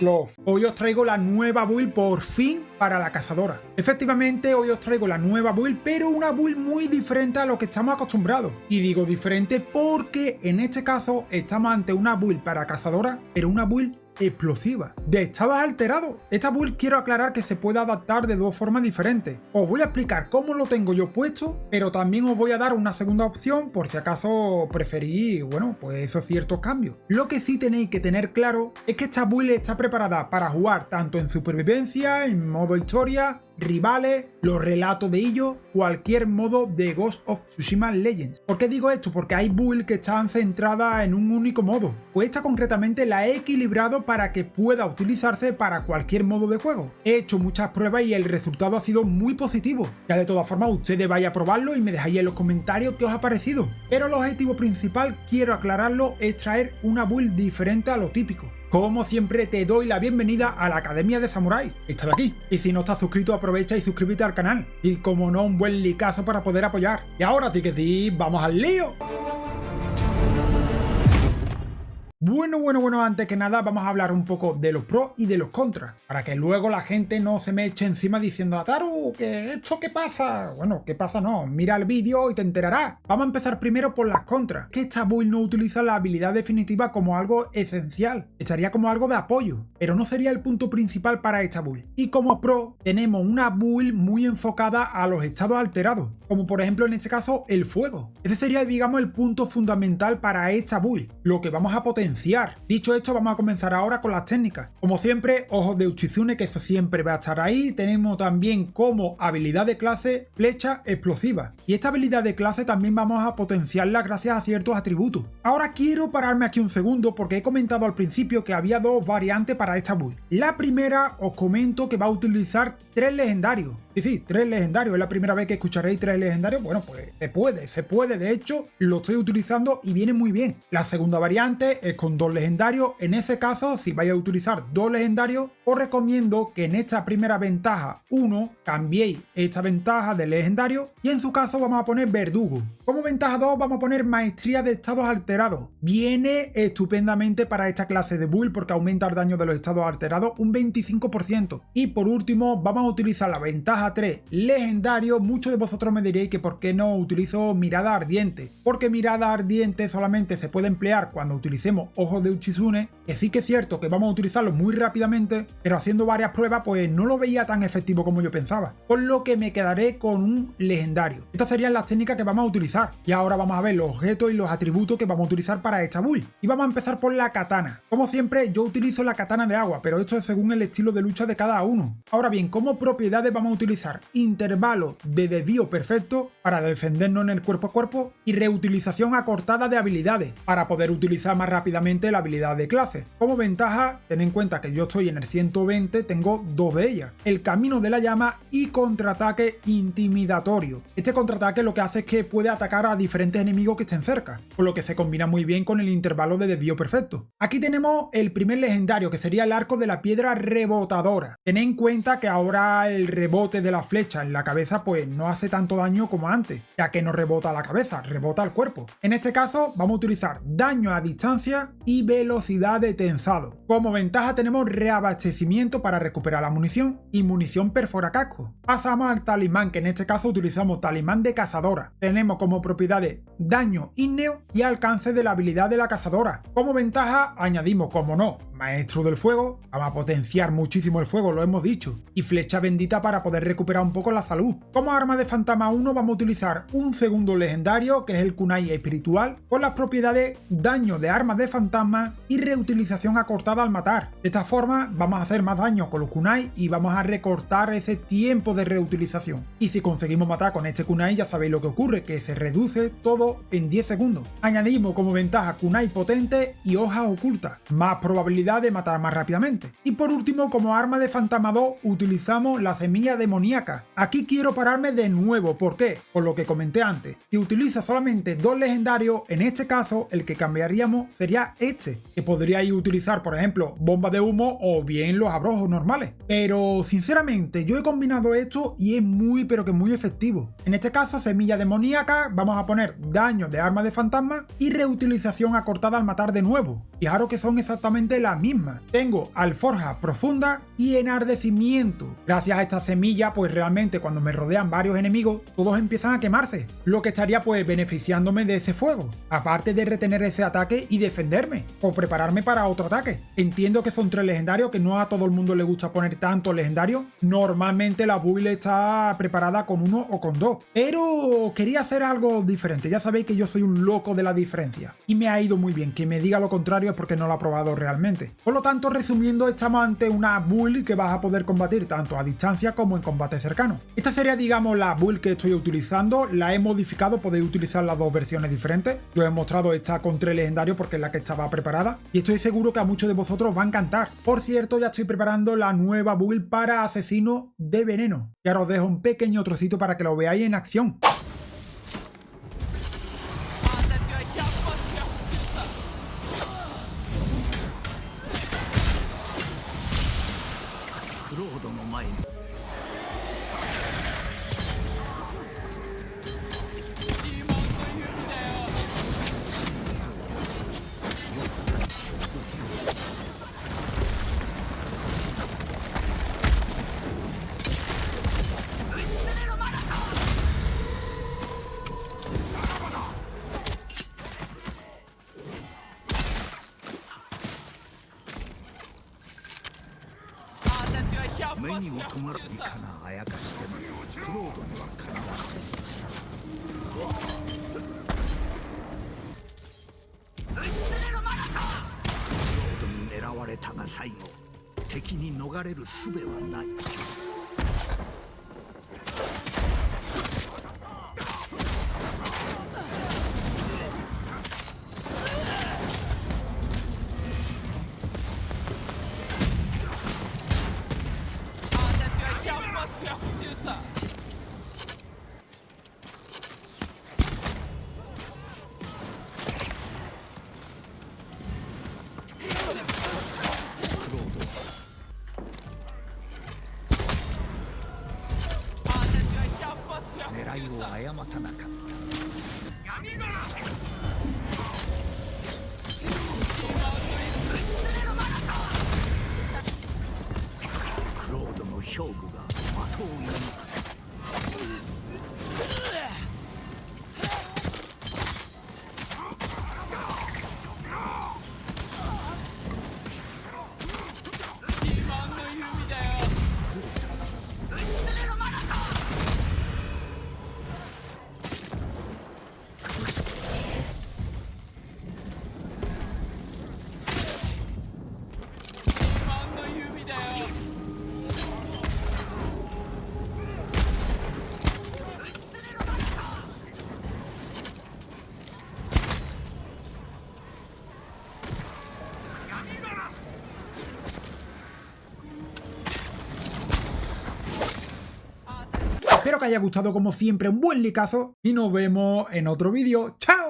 Sloth. Hoy os traigo la nueva build por fin para la cazadora. Efectivamente, hoy os traigo la nueva build, pero una build muy diferente a lo que estamos acostumbrados. Y digo diferente porque en este caso estamos ante una build para cazadora, pero una build explosiva, de estados alterados. Esta build quiero aclarar que se puede adaptar de dos formas diferentes. Os voy a explicar cómo lo tengo yo puesto, pero también os voy a dar una segunda opción por si acaso preferís, bueno, pues esos ciertos cambios. Lo que sí tenéis que tener claro es que esta build está preparada para jugar tanto en supervivencia, en modo historia, rivales, los relatos de ellos, cualquier modo de Ghost of Tsushima Legends. ¿Por qué digo esto? Porque hay builds que están centradas en un único modo. Pues esta concretamente la he equilibrado para que pueda utilizarse para cualquier modo de juego. He hecho muchas pruebas y el resultado ha sido muy positivo. Ya de todas formas ustedes vayan a probarlo y me dejáis en los comentarios qué os ha parecido. Pero el objetivo principal, quiero aclararlo, es traer una build diferente a lo típico. Como siempre te doy la bienvenida a la Academia de Samurai, esta de aquí. Y si no estás suscrito, aprovecha y suscríbete al canal. Y como no, un buen likeazo para poder apoyar. Y ahora sí que sí, ¡vamos al lío! Bueno, antes que nada vamos a hablar un poco de los pros y de los contras, para que luego la gente no se me eche encima diciendo Ataru, ¿que esto qué pasa? Bueno, ¿qué pasa? No, mira el vídeo y te enterarás. Vamos a empezar primero por las contras, que esta build no utiliza la habilidad definitiva como algo esencial, estaría como algo de apoyo, pero no sería el punto principal para esta build. Y como pro, tenemos una build muy enfocada a los estados alterados, como por ejemplo en este caso el fuego. Ese sería, digamos, el punto fundamental para esta build, lo que vamos a potenciar. Dicho esto, vamos a comenzar ahora con las técnicas. Como siempre, ojos de Uchizune, que eso siempre va a estar ahí. Tenemos también como habilidad de clase flecha explosiva. Y esta habilidad de clase también vamos a potenciarla gracias a ciertos atributos. Ahora quiero pararme aquí un segundo porque he comentado al principio que había dos variantes para esta build. La primera os comento que va a utilizar 3 legendarios. Sí, 3 legendarios. Es la primera vez que escucharéis 3 legendarios. Bueno, pues se puede. De hecho, lo estoy utilizando y viene muy bien. La segunda variante es con 2 legendarios. En ese caso, si vais a utilizar 2 legendarios, os recomiendo que en esta primera ventaja 1 cambiéis esta ventaja de legendario y en su caso vamos a poner verdugo. Como ventaja 2 vamos a poner maestría de estados alterados. Viene estupendamente para esta clase de build porque aumenta el daño de los estados alterados un 25%. Y por último vamos a utilizar la ventaja 3 legendario. Muchos de vosotros me diréis que por qué no utilizo mirada ardiente, porque mirada ardiente solamente se puede emplear cuando utilicemos ojos de Uchizune, que sí que es cierto que vamos a utilizarlo muy rápidamente, pero haciendo varias pruebas pues no lo veía tan efectivo como yo pensaba, por lo que me quedaré con un legendario. Estas serían las técnicas que vamos a utilizar. Y ahora vamos a ver los objetos y los atributos que vamos a utilizar para esta build. Y vamos a empezar por la katana. Como siempre, yo utilizo la katana de agua, pero esto es según el estilo de lucha de cada uno. Ahora bien, como propiedades vamos a utilizar intervalo de desvío perfecto para defendernos en el cuerpo a cuerpo y reutilización acortada de habilidades para poder utilizar más rápidamente la habilidad de clase. Como ventaja, ten en cuenta que yo estoy en el 120, tengo 2 de ellas: el camino de la llama y contraataque intimidatorio. Este contraataque lo que hace es que puede atacar a diferentes enemigos que estén cerca, por lo que se combina muy bien con el intervalo de desvío perfecto. Aquí tenemos el primer legendario, que sería el arco de la piedra rebotadora. Tened en cuenta que ahora el rebote de la flecha en la cabeza pues no hace tanto daño como antes, ya que no rebota la cabeza, rebota el cuerpo. En este caso vamos a utilizar daño a distancia y velocidad de tensado. Como ventaja tenemos reabastecimiento para recuperar la munición y munición perforacasco. Pasamos al talismán, que en este caso utilizamos talismán de cazadora. Tenemos como propiedades daño ígneo y alcance de la habilidad de la cazadora. Como ventaja añadimos, como no, maestro del fuego, vamos a potenciar muchísimo el fuego, lo hemos dicho, y flecha bendita para poder recuperar un poco la salud. Como arma de fantasma 1 vamos a utilizar un segundo legendario, que es el kunai espiritual, con las propiedades daño de armas de fantasma y reutilización acortada al matar. De esta forma vamos a hacer más daño con los kunai y vamos a recortar ese tiempo de reutilización. Y si conseguimos matar con este kunai, ya sabéis lo que ocurre, que se reduce todo en 10 segundos. Añadimos como ventaja kunai potente y hojas ocultas, más probabilidad de matar más rápidamente. Y por último, como arma de fantasma 2 utilizamos la semilla demoníaca. Aquí quiero pararme de nuevo, ¿por qué? Por lo que comenté antes, si utiliza solamente 2 legendarios, en este caso el que cambiaríamos sería este, que podríais utilizar por ejemplo bomba de humo o bien los abrojos normales. Pero sinceramente yo he combinado esto y es muy pero que muy efectivo. En este caso semilla demoníaca, vamos a poner daño de arma de fantasma y reutilización acortada al matar de nuevo. Fijaros que son exactamente las la misma. Tengo alforja profunda y enardecimiento. Gracias a esta semilla, pues realmente cuando me rodean varios enemigos, todos empiezan a quemarse, lo que estaría pues beneficiándome de ese fuego, aparte de retener ese ataque y defenderme, o prepararme para otro ataque. Entiendo que son 3 legendarios, que no a todo el mundo le gusta poner tanto legendario. Normalmente la build está preparada con 1 o con 2, pero quería hacer algo diferente. Ya sabéis que yo soy un loco de la diferencia, y me ha ido muy bien. Quien me diga lo contrario es porque no lo ha probado realmente. Por lo tanto, resumiendo, estamos ante una build que vas a poder combatir tanto a distancia como en combate cercano. Esta sería, digamos, la build que estoy utilizando. La he modificado, podéis utilizar las 2 versiones diferentes. Yo he mostrado esta con 3 legendarios porque es la que estaba preparada, y estoy seguro que a muchos de vosotros va a encantar. Por cierto, ya estoy preparando la nueva build para asesino de veneno, y ahora os dejo un pequeño trocito para que lo veáis en acción. Espero que haya gustado como siempre un buen likeazo y nos vemos en otro vídeo. ¡Chao!